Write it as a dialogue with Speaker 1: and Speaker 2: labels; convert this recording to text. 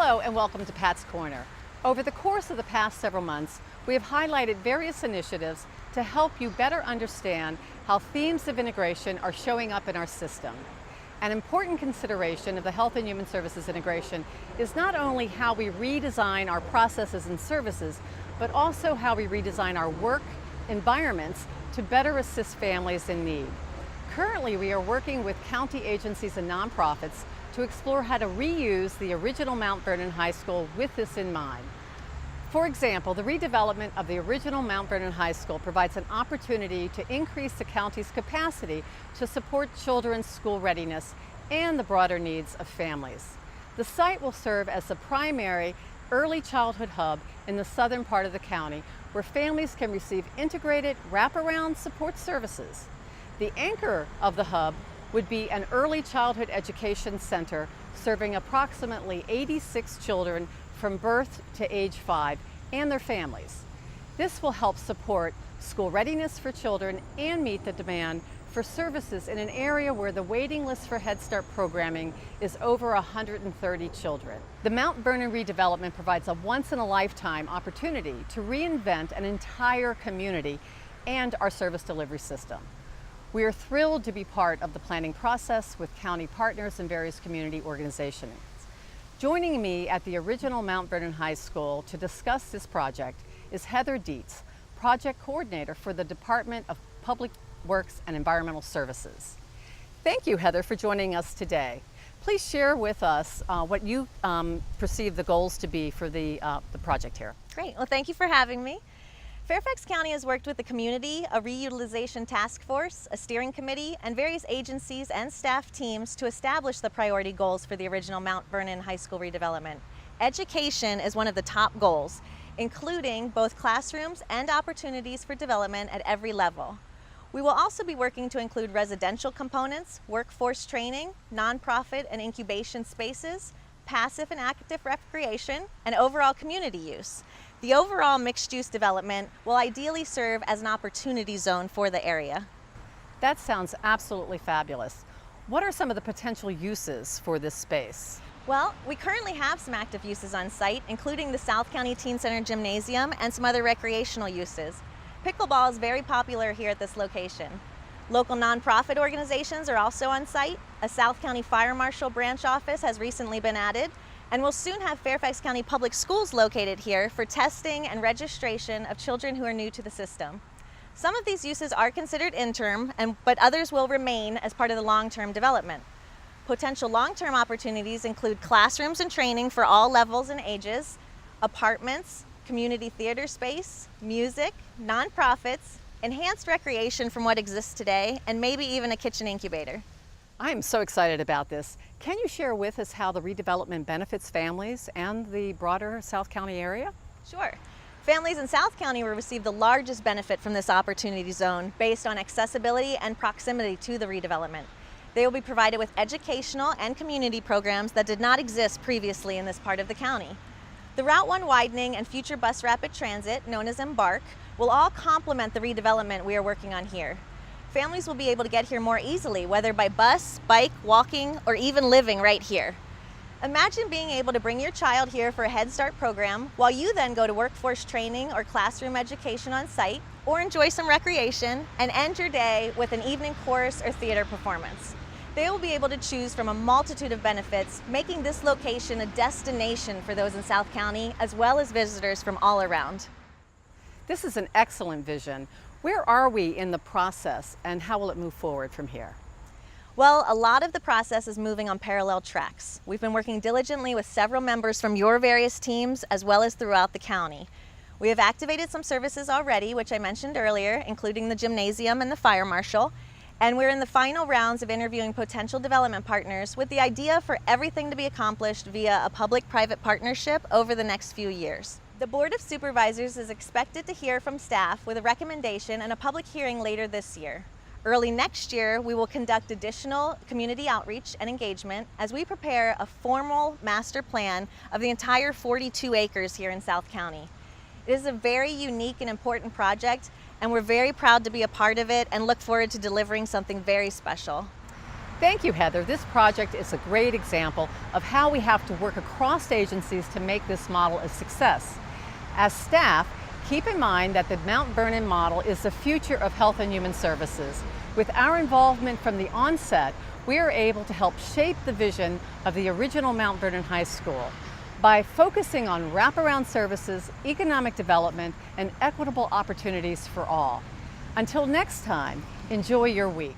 Speaker 1: Hello and welcome to Pat's Corner. Over the course of the past several months, we have highlighted various initiatives to help you better understand how themes of integration are showing up in our system. An important consideration of the Health and Human Services integration is not only how we redesign our processes and services, but also how we redesign our work environments to better assist families in need. Currently, we are working with county agencies and nonprofits to explore how to reuse the original Mount Vernon High School with this in mind. For example, the redevelopment of the original Mount Vernon High School provides an opportunity to increase the county's capacity to support children's school readiness and the broader needs of families. The site will serve as the primary early childhood hub in the southern part of the county, where families can receive integrated wraparound support services. The anchor of the hub would be an early childhood education center serving approximately 86 children from birth to age 5 and their families. This will help support school readiness for children and meet the demand for services in an area where the waiting list for Head Start programming is over 130 children. The Mount Vernon redevelopment provides a once-in-a-lifetime opportunity to reinvent an entire community and our service delivery system. We are thrilled to be part of the planning process with county partners and various community organizations. Joining me at the original Mount Vernon High School to discuss this project is Heather Dietz, Project Coordinator for the Department of Public Works and Environmental Services. Thank you, Heather, for joining us today. Please share with us what you perceive the goals to be for the project here.
Speaker 2: Great, well, thank you for having me. Fairfax County has worked with the community, a reutilization task force, a steering committee, and various agencies and staff teams to establish the priority goals for the original Mount Vernon High School redevelopment. Education is one of the top goals, including both classrooms and opportunities for development at every level. We will also be working to include residential components, workforce training, nonprofit and incubation spaces, passive and active recreation, and overall community use. The overall mixed-use development will ideally serve as an opportunity zone for the area.
Speaker 1: That sounds absolutely fabulous. What are some of the potential uses for this space?
Speaker 2: Well, we currently have some active uses on site, including the South County Teen Center Gymnasium and some other recreational uses. Pickleball is very popular here at this location. Local nonprofit organizations are also on site. A South County Fire Marshal branch office has recently been added, and we'll soon have Fairfax County Public Schools located here for testing and registration of children who are new to the system. Some of these uses are considered interim, but others will remain as part of the long-term development. Potential long-term opportunities include classrooms and training for all levels and ages, apartments, community theater space, music, nonprofits, enhanced recreation from what exists today, and maybe even a kitchen incubator.
Speaker 1: I'm so excited about this. Can you share with us how the redevelopment benefits families and the broader South County area?
Speaker 2: Sure. Families in South County will receive the largest benefit from this opportunity zone based on accessibility and proximity to the redevelopment. They will be provided with educational and community programs that did not exist previously in this part of the county. The Route 1 widening and future bus rapid transit, known as Embark, will all complement the redevelopment we are working on here. Families will be able to get here more easily, whether by bus, bike, walking, or even living right here. Imagine being able to bring your child here for a Head Start program while you then go to workforce training or classroom education on site, or enjoy some recreation and end your day with an evening chorus or theater performance. They will be able to choose from a multitude of benefits, making this location a destination for those in South County as well as visitors from all around.
Speaker 1: This is an excellent vision. Where are we in the process and how will it move forward from here?
Speaker 2: Well, a lot of the process is moving on parallel tracks. We've been working diligently with several members from your various teams as well as throughout the county. We have activated some services already, which I mentioned earlier, including the gymnasium and the fire marshal, and we're in the final rounds of interviewing potential development partners with the idea for everything to be accomplished via a public-private partnership over the next few years. The Board of Supervisors is expected to hear from staff with a recommendation and a public hearing later this year. Early next year, we will conduct additional community outreach and engagement as we prepare a formal master plan of the entire 42 acres here in South County. It is a very unique and important project, and we're very proud to be a part of it and look forward to delivering something very special.
Speaker 1: Thank you, Heather. This project is a great example of how we have to work across agencies to make this model a success. As staff, keep in mind that the Mount Vernon model is the future of health and human services. With our involvement from the onset, we are able to help shape the vision of the original Mount Vernon High School by focusing on wraparound services, economic development, and equitable opportunities for all. Until next time, enjoy your week.